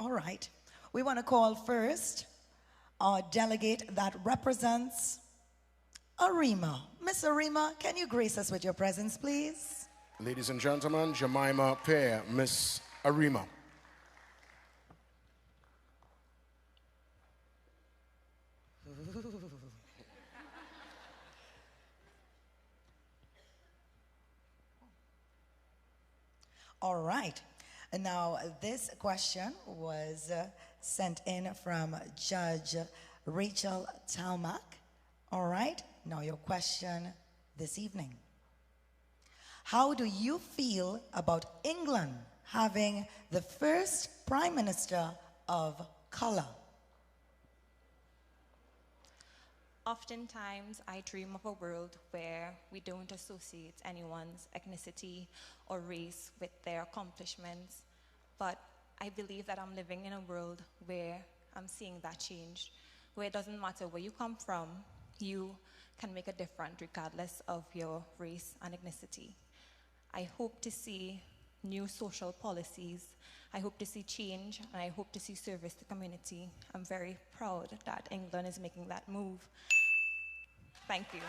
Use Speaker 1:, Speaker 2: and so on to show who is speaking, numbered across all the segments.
Speaker 1: All right. We want to call first our delegate that represents Arima. Miss Arima, can you grace us with your presence, please?
Speaker 2: Ladies and gentlemen, Jemima Pear, Miss Arima.
Speaker 1: All right. And now, this question was sent in from Judge Rachel Talmack. All right. Now, your question this evening. How do you feel about England having the first Prime Minister of color?
Speaker 3: Oftentimes, I dream of a world where we don't associate anyone's ethnicity or race with their accomplishments, but I believe that I'm living in a world where I'm seeing that change, where it doesn't matter where you come from, you can make a difference regardless of your race and ethnicity. I hope to see new social policies. I hope to see change, and I hope to see service to community. I'm very proud that England is making that move. Thank you.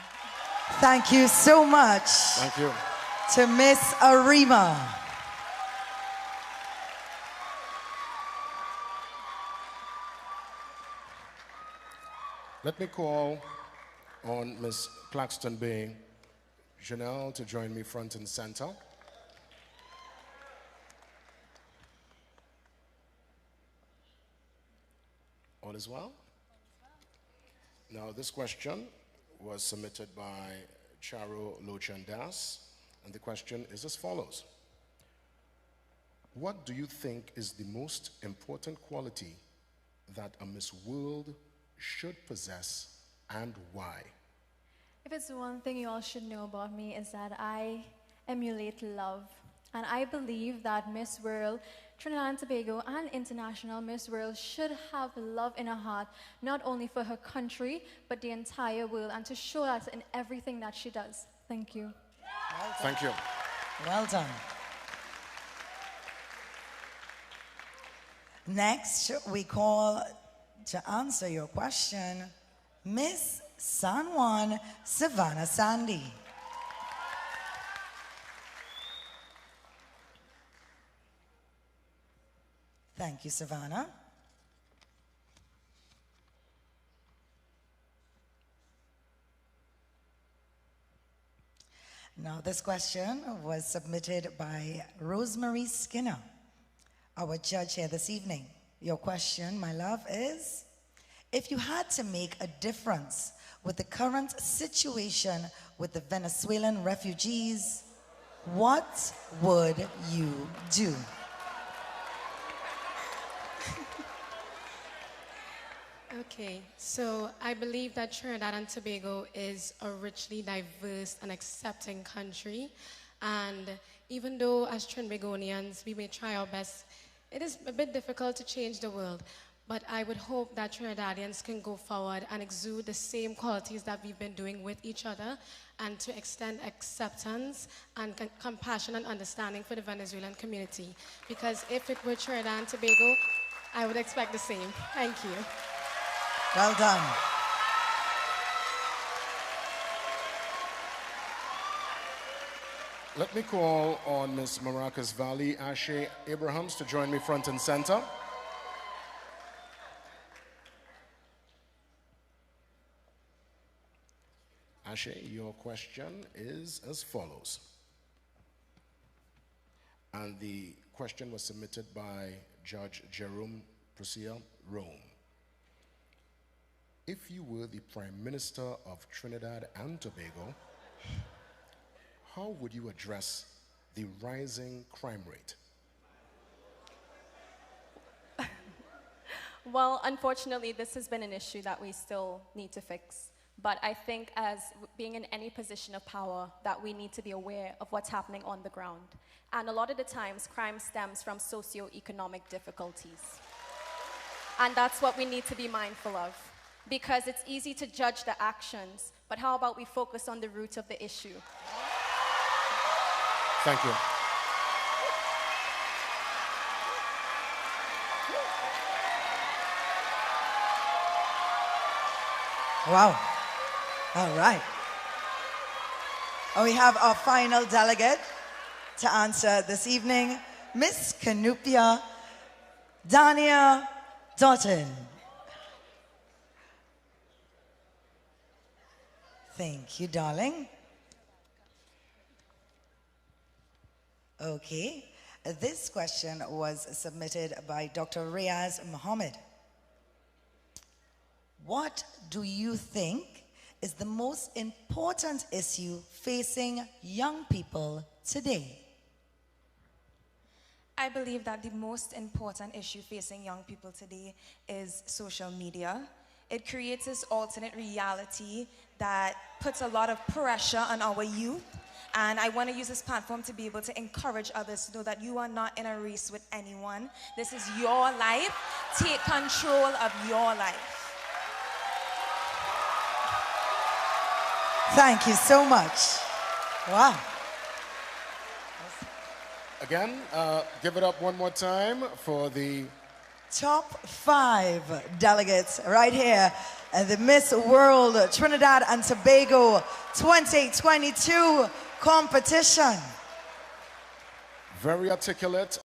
Speaker 1: Thank you so much.
Speaker 2: Thank you.
Speaker 1: To Miss Arima.
Speaker 2: Let me call on Miss Claxton Bay Janelle to join me front and center. All is well? Now, this question was submitted by Charo Lochandas, and the question is as follows. What do you think is the most important quality that a Miss World should possess, and why?
Speaker 4: If it's one thing you all should know about me is that I emulate love. And I believe that Miss World, Trinidad and Tobago, and International Miss World should have love in her heart, not only for her country, but the entire world, and to show that in everything that she does. Thank you.
Speaker 1: Well
Speaker 2: Thank you.
Speaker 1: Well done. Next, we call to answer your question, Miss San Juan Savannah Sandy. Thank you, Savannah. Now, this question was submitted by Rosemary Skinner, our judge here this evening. Your question, my love, is, if you had to make a difference with the current situation with the Venezuelan refugees, what would you do?
Speaker 5: Okay, so I believe that Trinidad and Tobago is a richly diverse and accepting country. And even though as Trinbagonians we may try our best, it is a bit difficult to change the world. But I would hope that Trinidadians can go forward and exude the same qualities that we've been doing with each other, and to extend acceptance and compassion and understanding for the Venezuelan community. Because if it were Trinidad and Tobago, I would expect the same. Thank you.
Speaker 1: Well done.
Speaker 2: Let me call on Miss Maracas Valley Ashe Abrahams to join me front and center. Ashe, your question is as follows. And the question was submitted by Judge Jerome Purcell Rome. If you were the Prime Minister of Trinidad and Tobago, how would you address the rising crime rate?
Speaker 6: Well, unfortunately, this has been an issue that we still need to fix. But I think as being in any position of power, that we need to be aware of what's happening on the ground. And a lot of the times, crime stems from socioeconomic difficulties. And that's what we need to be mindful of. Because it's easy to judge the actions, but how about we focus on the root of the issue?
Speaker 2: Thank you.
Speaker 1: Wow. All right. And we have our final delegate to answer this evening, Miss Canupia Dania Doughton. Thank you, darling. Okay. This question was submitted by Dr. Riaz Mohammed. What do you think is the most important issue facing young people today?
Speaker 7: I believe that the most important issue facing young people today is social media. It creates this alternate reality that puts a lot of pressure on our youth. And I want to use this platform to be able to encourage others to know that you are not in a race with anyone. This is your life. Take control of your life.
Speaker 1: Thank you so much. Wow.
Speaker 2: Again, give it up one more time for the
Speaker 1: Top 5 delegates right here at the Miss World Trinidad and Tobago 2022 competition.
Speaker 2: very articulate